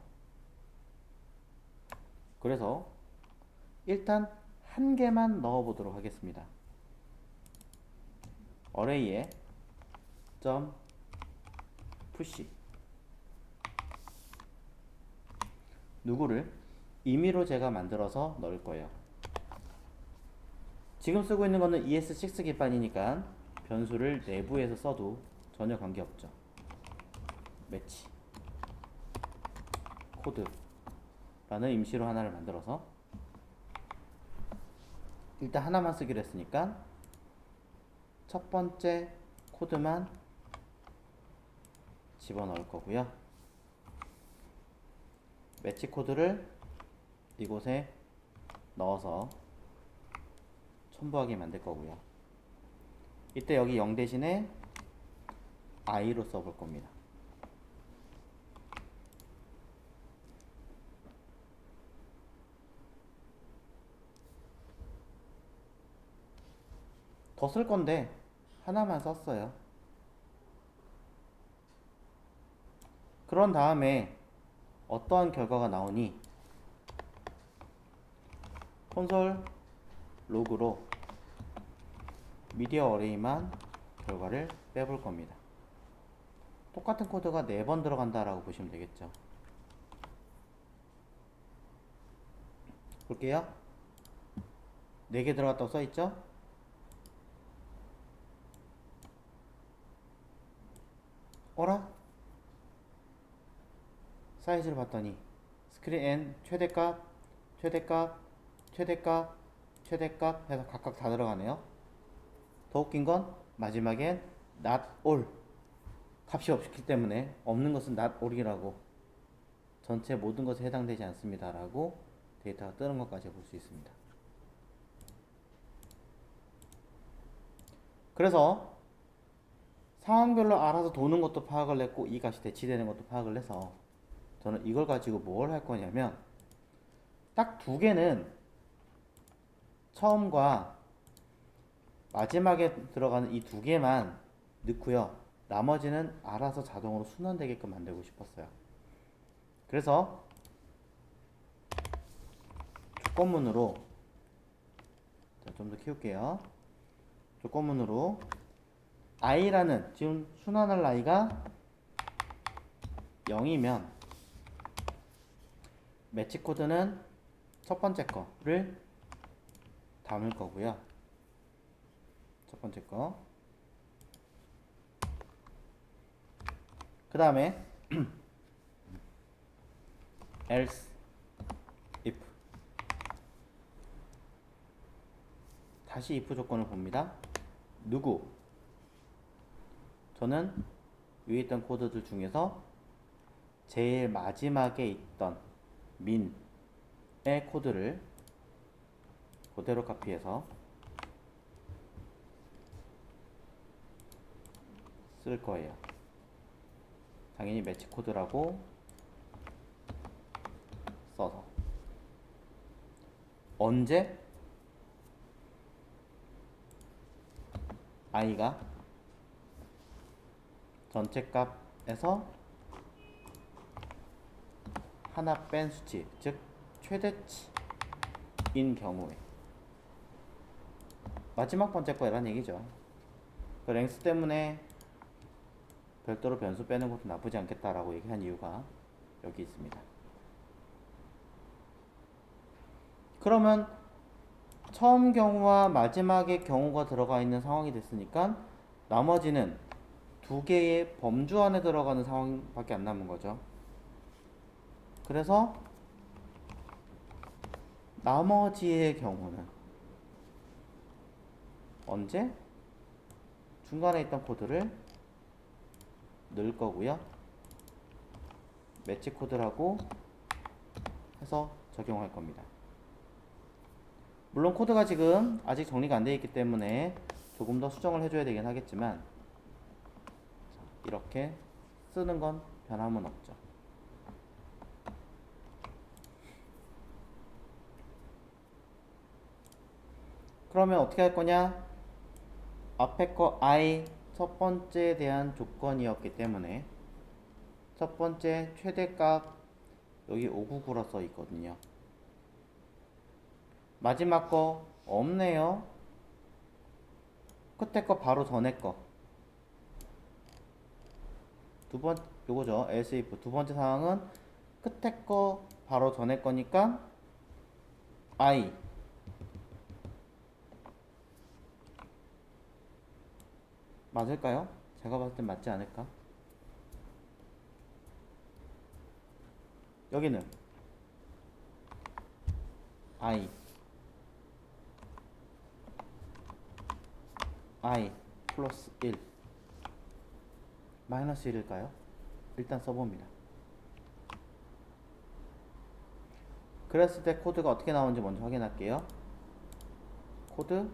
그래서 일단 한 개만 넣어 보도록 하겠습니다. 어레이에 점 푸시 누구를 임의로 제가 만들어서 넣을 거예요. 지금 쓰고 있는 거는 ES6 기반이니까 변수를 내부에서 써도 전혀 관계없죠. 매치 코드라는 임시로 하나를 만들어서 일단 하나만 쓰기로 했으니까 첫 번째 코드만 집어넣을 거고요. 매치 코드를 이곳에 넣어서 첨부하게 만들 거고요. 이때 여기 0 대신에 i로 써볼 겁니다. 더 쓸 건데 하나만 썼어요. 그런 다음에 어떠한 결과가 나오니 콘솔 로그로 미디어 어레이만 결과를 빼볼 겁니다. 똑같은 코드가 4번 들어간다라고 보시면 되겠죠. 볼게요. 4개 들어갔다고 써있죠? 어라? 사이즈를 봤더니 스크린 N 최대값, 최대값, 최대값, 최대값 해서 각각 다 들어가네요. 더 웃긴 건 마지막엔 not all 값이 없기 때문에 없는 것은 not all이라고 전체 모든 것에 해당되지 않습니다 라고 데이터가 뜨는 것까지 볼 수 있습니다. 그래서 상황별로 알아서 도는 것도 파악을 했고 이 값이 대치되는 것도 파악을 해서 저는 이걸 가지고 뭘 할 거냐면 딱 2개는 처음과 마지막에 들어가는 이 2개만 넣고요. 나머지는 알아서 자동으로 순환되게끔 만들고 싶었어요. 그래서 조건문으로 좀 더 키울게요. 조건문으로 i라는 지금 순환할 i가 0이면 매치 코드는 첫 번째 거를 담을 거고요. 첫 번째 거. 그 다음에 else if 다시 if 조건을 봅니다. 누구? 저는 위에 있던 코드들 중에서 제일 마지막에 있던 min의 코드를 그대로 카피해서 쓸 거예요. 당연히 매치 코드라고 써서 언제 i가 전체 값에서 하나 뺀 수치, 즉 최대치인 경우에 마지막 번째 거란 얘기죠. 그 랭스 때문에 별도로 변수 빼는 것도 나쁘지 않겠다라고 얘기한 이유가 여기 있습니다. 그러면 처음 경우와 마지막의 경우가 들어가 있는 상황이 됐으니까 나머지는 두 개의 범주 안에 들어가는 상황밖에 안 남은 거죠. 그래서 나머지의 경우는 언제? 중간에 있던 코드를 넣을 거고요. 매치 코드라고 해서 적용할 겁니다. 물론 코드가 지금 아직 정리가 안 되어 있기 때문에 조금 더 수정을 해줘야 되긴 하겠지만 이렇게 쓰는 건 변함은 없죠. 그러면 어떻게 할 거냐? 앞에 거 I 첫 번째에 대한 조건이었기 때문에 첫 번째 최대값 여기 599라 써 있거든요. 마지막 거 없네요. 끝에 거 바로 전에 거. 요거죠. else if 두 번째 상황은 끝에 거 바로 전에 거니까 I 맞을까요? 제가 봤을 땐 맞지 않을까? 여기는 I 플러스 1 마이너스 1일까요? 일단 써봅니다. 그랬을 때 코드가 어떻게 나오는지 먼저 확인할게요. 코드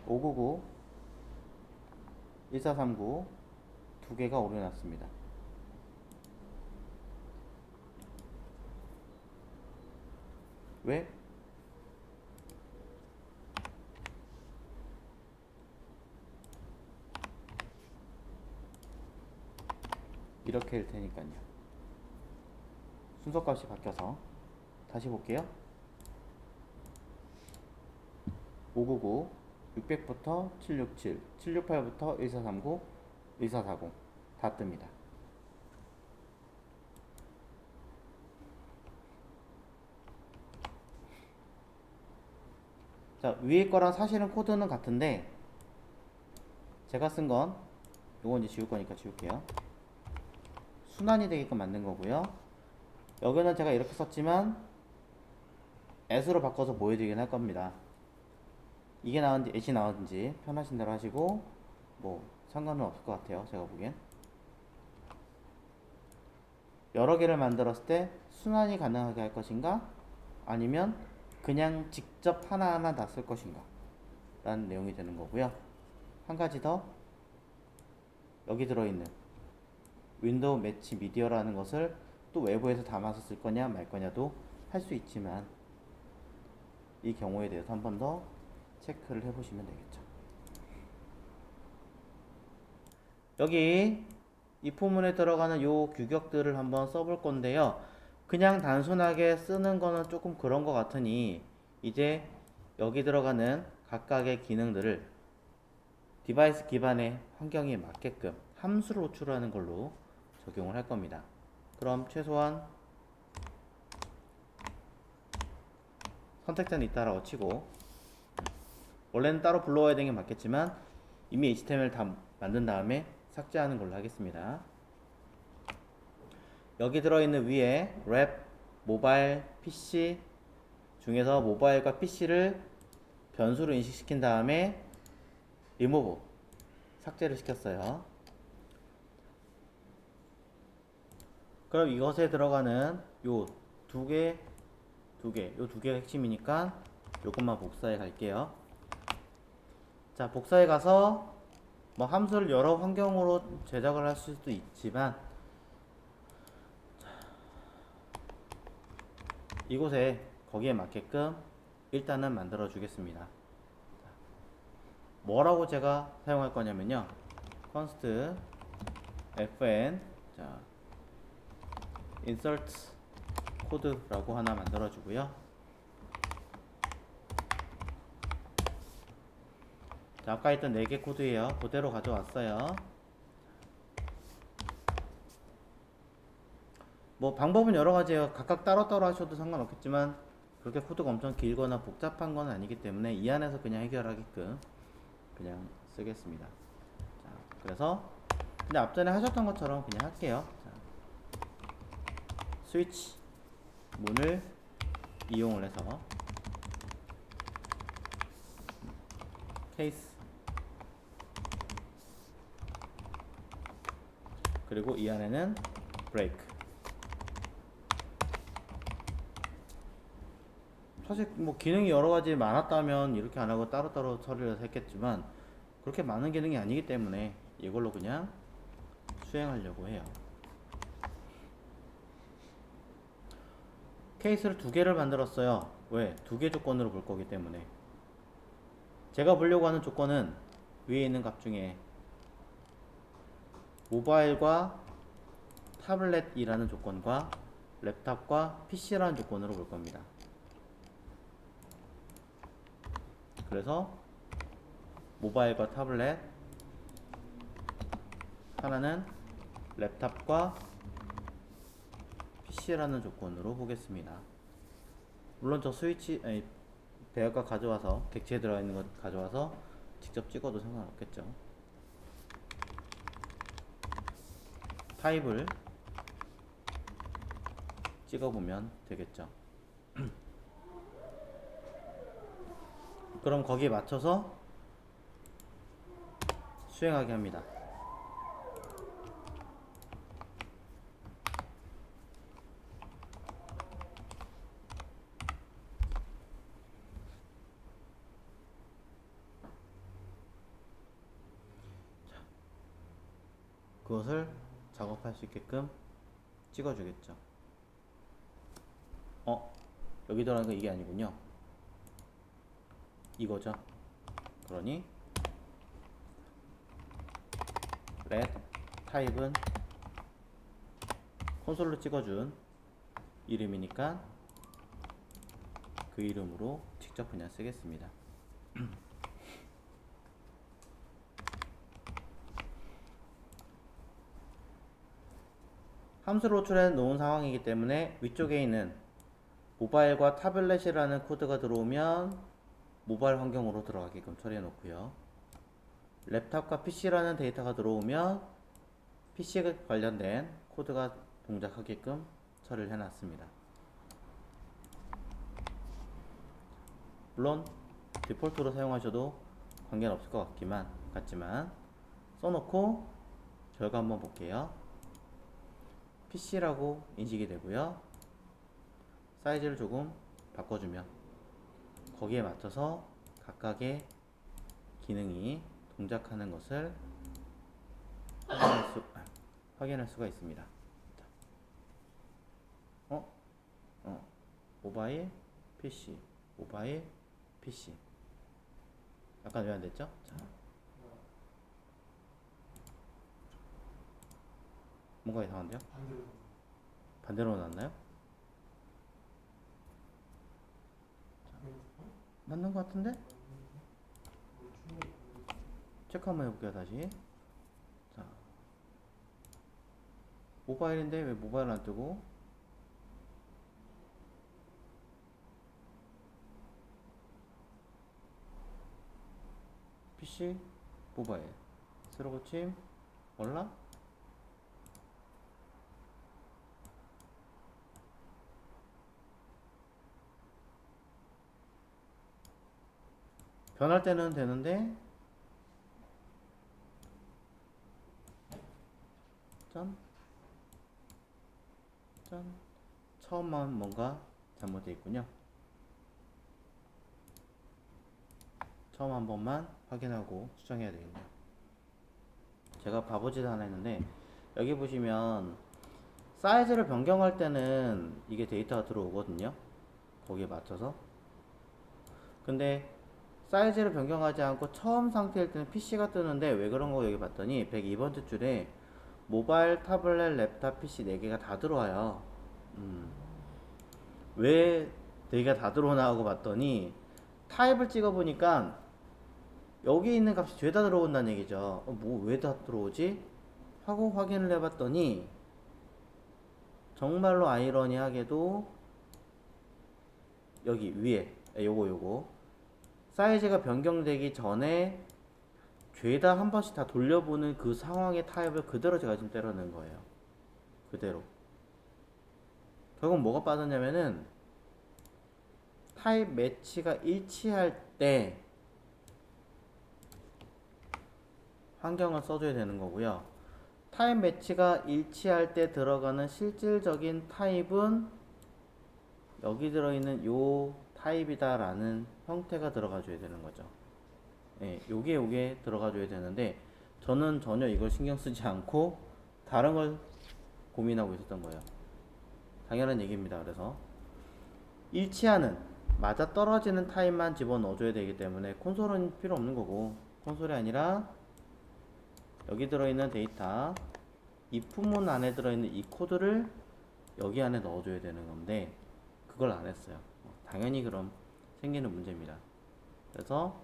599 1439 두 개가 오류났습니다. 왜? 이렇게 일 테니까요. 순서값이 바뀌어서 다시 볼게요. 599 600부터 767 768부터 1439 1440 다 뜹니다. 자, 위에 거랑 사실은 코드는 같은데 제가 쓴 건 요건 이제 지울 거니까 지울게요. 순환이 되게끔 만든 거고요. 여기는 제가 이렇게 썼지만 as로 바꿔서 보여드리긴 할 겁니다. 이게 나왔는지 as이 나왔는지 편하신 대로 하시고 뭐 상관은 없을 것 같아요. 제가 보기엔 여러 개를 만들었을 때 순환이 가능하게 할 것인가 아니면 그냥 직접 하나하나 다 쓸 것인가 라는 내용이 되는 거고요. 한 가지 더 여기 들어있는 윈도우 매치 미디어라는 것을 또 외부에서 담아서 쓸 거냐 말 거냐도 할 수 있지만 이 경우에 대해서 한 번 더 체크를 해보시면 되겠죠. 여기 이 포문에 들어가는 요 규격들을 한번 써볼 건데요. 그냥 단순하게 쓰는 거는 조금 그런 것 같으니 이제 여기 들어가는 각각의 기능들을 디바이스 기반의 환경에 맞게끔 함수를 호출하는 걸로 적용을 할 겁니다. 그럼 최소한 선택자는 있다라고 치고 원래는 따로 불러와야 되는 게 맞겠지만 이미 HTML 다 만든 다음에 삭제하는 걸로 하겠습니다. 여기 들어있는 위에 랩, 모바일, PC 중에서 모바일과 PC를 변수로 인식시킨 다음에 remove 삭제를 시켰어요. 그럼 이것에 들어가는 요 두 개, 두 개. 요 두 개가 핵심이니까 요것만 복사해 갈게요. 자, 복사해 가서 뭐 함수를 여러 환경으로 제작을 할 수도 있지만 이곳에 거기에 맞게끔 일단은 만들어 주겠습니다. 뭐라고 제가 사용할 거냐면요. const fn 자, insert code라고 하나 만들어 주고요. 자, 아까 했던 4개 코드예요. 그대로 가져왔어요. 뭐 방법은 여러 가지예요. 각각 따로따로 하셔도 상관없겠지만 그렇게 코드가 엄청 길거나 복잡한 건 아니기 때문에 이 안에서 그냥 해결하게끔 그냥 쓰겠습니다. 자, 그래서 근데 앞전에 하셨던 것처럼 그냥 할게요. 자, 스위치 문을 이용을 해서 케이스 그리고 이 안에는 브레이크. 사실 뭐 기능이 여러 가지 많았다면 이렇게 안 하고 따로따로 처리를 했겠지만 그렇게 많은 기능이 아니기 때문에 이걸로 그냥 수행하려고 해요. 케이스를 두 개를 만들었어요. 왜? 두 개 조건으로 볼 거기 때문에. 제가 보려고 하는 조건은 위에 있는 값 중에 모바일과 타블렛이라는 조건과 랩탑과 PC라는 조건으로 볼 겁니다. 그래서 모바일과 타블렛 하나는 랩탑과 PC라는 조건으로 보겠습니다. 물론 저 스위치 배열값 가져와서 객체에 들어가 있는 것 가져와서 직접 찍어도 상관없겠죠. 타입을 찍어보면 되겠죠. 그럼 거기에 맞춰서 수행하게 합니다. 그것을 작업할 수 있게끔 찍어주겠죠. 여기 들어가는 거 이게 아니군요. 이거죠. 그러니 red 타입은 콘솔로 찍어준 이름이니까 그 이름으로 직접 그냥 쓰겠습니다. 함수를 호출해 놓은 상황이기 때문에 위쪽에 있는 모바일과 타블렛이라는 코드가 들어오면 모바일 환경으로 들어가게끔 처리해 놓고요. 랩탑과 PC라는 데이터가 들어오면 PC에 관련된 코드가 동작하게끔 처리를 해놨습니다. 물론 디폴트로 사용하셔도 관계는 없을 것 같지만 써놓고 결과 한번 볼게요. PC라고 인식이 되고요. 사이즈를 조금 바꿔주면 거기에 맞춰서 각각의 기능이 동작하는 것을 확인할 수가 있습니다. 모바일 PC 모바일 PC 약간 왜 안 됐죠? 자, 뭔가 이상한데요? 반대로 나왔나요? 맞는 것 같은데? 체크 한번 해볼게요. 다시. 자, 모바일인데 왜 모바일 안 뜨고? PC 모바일 새로 고침 몰라? 변할 때는 되는데 짠 처음만 뭔가 잘못되어 있군요. 처음 한 번만 확인하고 수정해야 되겠네요. 제가 바보짓 하나 했는데 여기 보시면 사이즈를 변경할 때는 이게 데이터가 들어오거든요. 거기에 맞춰서. 근데 사이즈를 변경하지 않고 처음 상태일 때는 PC가 뜨는데 왜 그런 거 여기 봤더니 102번째 줄에 모바일, 타블렛, 랩탑, PC 4개가 다 들어와요. 왜 4개가 다 들어오나 하고 봤더니 타입을 찍어보니까 여기 있는 값이 죄다 들어온다는 얘기죠. 뭐 왜 다 들어오지? 하고 확인을 해봤더니 정말로 아이러니하게도 여기 위에 요거 사이즈가 변경되기 전에 죄다 한 번씩 다 돌려보는 그 상황의 타입을 그대로 제가 지금 때려넣은 거예요. 그대로. 결국 뭐가 빠졌냐면은 타입 매치가 일치할 때 환경을 써줘야 되는 거고요. 타입 매치가 일치할 때 들어가는 실질적인 타입은 여기 들어있는 요 타입이다 라는 형태가 들어가 줘야 되는 거죠. 예, 요게 들어가 줘야 되는데 저는 전혀 이걸 신경 쓰지 않고 다른 걸 고민하고 있었던 거예요. 당연한 얘기입니다. 그래서 일치하는 맞아 떨어지는 타입만 집어넣어 줘야 되기 때문에 콘솔은 필요 없는 거고, 콘솔이 아니라 여기 들어있는 데이터 if문 안에 들어있는 이 코드를 여기 안에 넣어줘야 되는 건데 그걸 안 했어요. 당연히 그럼 생기는 문제입니다. 그래서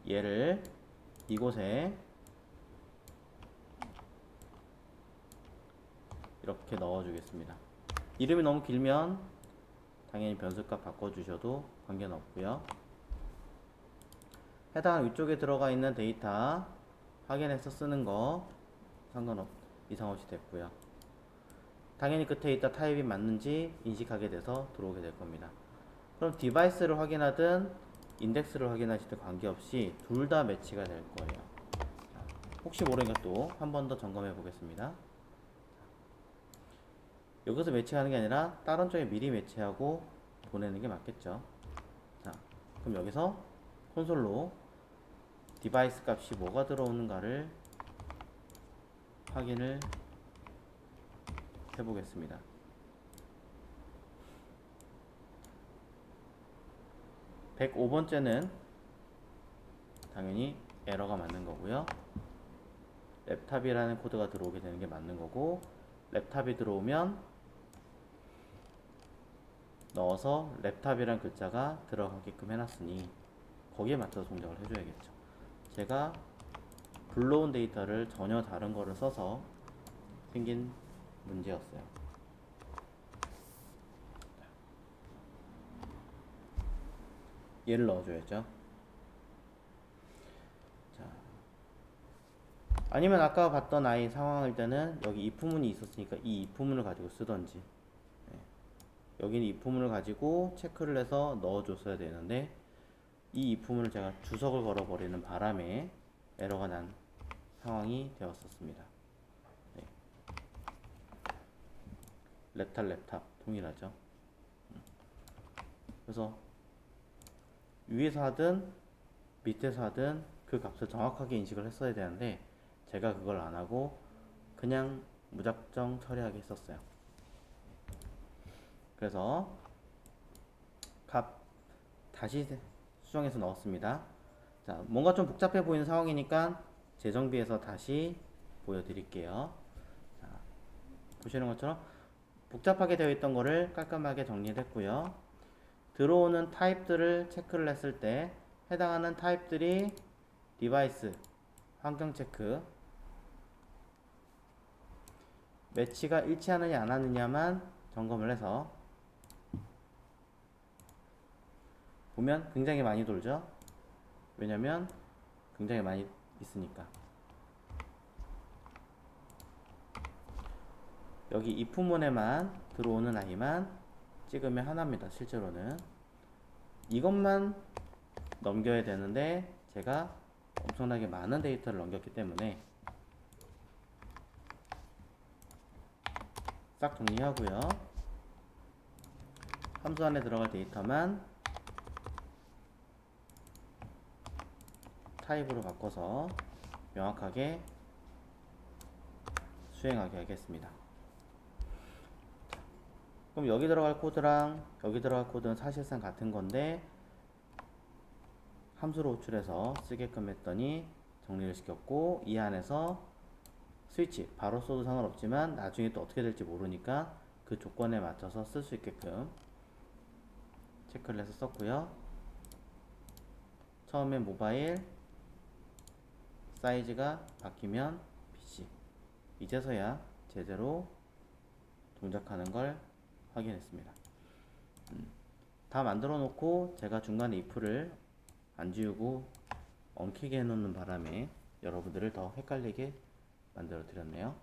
얘를 이곳에 이렇게 넣어주겠습니다. 이름이 너무 길면 당연히 변수값 바꿔주셔도 관계는 없고요. 해당 위쪽에 들어가 있는 데이터 확인해서 쓰는 거 이상 없이 됐고요. 당연히 그 데이터 타입이 맞는지 인식하게 돼서 들어오게 될 겁니다. 그럼 디바이스를 확인하든 인덱스를 확인하시든 관계없이 둘 다 매치가 될 거예요. 혹시 모르니까 또 한 번 더 점검해 보겠습니다. 여기서 매치하는 게 아니라 다른 쪽에 미리 매치하고 보내는 게 맞겠죠. 자, 그럼 여기서 콘솔로 디바이스 값이 뭐가 들어오는가를 확인을 해보겠습니다. (105번째는) 당연히 에러가 맞는 거고요. 랩탑이라는 코드가 들어오게 되는 게 맞는 거고, 랩탑이 들어오면 넣어서 랩탑이라는 글자가 들어가게끔 해놨으니 거기에 맞춰서 동작을 해줘야겠죠. 제가 불러온 데이터를 전혀 다른 거를 써서 생긴 문제였어요. 얘를 넣어줘야죠. 자, 아니면 아까 봤던 아이 상황일 때는 여기 if문이 있었으니까 이 if문을 가지고 쓰던지, 여기는 if문을 가지고 체크를 해서 넣어줬어야 되는데 이 if문을 제가 주석을 걸어버리는 바람에 에러가 난 상황이 되었었습니다. 네. 랩탑 동일하죠. 그래서 위에서 하든 밑에서 하든 그 값을 정확하게 인식을 했어야 되는데 제가 그걸 안 하고 그냥 무작정 처리하게 했었어요. 그래서 값 다시 수정해서 넣었습니다. 자, 뭔가 좀 복잡해 보이는 상황이니까 재정비해서 다시 보여드릴게요. 자, 보시는 것처럼 복잡하게 되어 있던 거를 깔끔하게 정리를 했고요. 들어오는 타입들을 체크를 했을 때 해당하는 타입들이 디바이스, 환경 체크, 매치가 일치하느냐 안 하느냐만 점검을 해서 보면 굉장히 많이 돌죠. 왜냐면 굉장히 많이 있으니까. 여기 if문에만 들어오는 아이만 찍으면 하나입니다. 실제로는 이것만 넘겨야 되는데 제가 엄청나게 많은 데이터를 넘겼기 때문에 싹 정리하고요. 함수 안에 들어갈 데이터만 타입으로 바꿔서 명확하게 수행하게 하겠습니다. 그럼 여기 들어갈 코드랑 여기 들어갈 코드는 사실상 같은 건데 함수로 호출해서 쓰게끔 했더니 정리를 시켰고, 이 안에서 스위치 바로 써도 상관없지만 나중에 또 어떻게 될지 모르니까 그 조건에 맞춰서 쓸 수 있게끔 체크를 해서 썼고요. 처음에 모바일 사이즈가 바뀌면 PC, 이제서야 제대로 동작하는 걸 확인했습니다. 다 만들어 놓고 제가 중간에 if를 안 지우고 엉키게 해놓는 바람에 여러분들을 더 헷갈리게 만들어 드렸네요.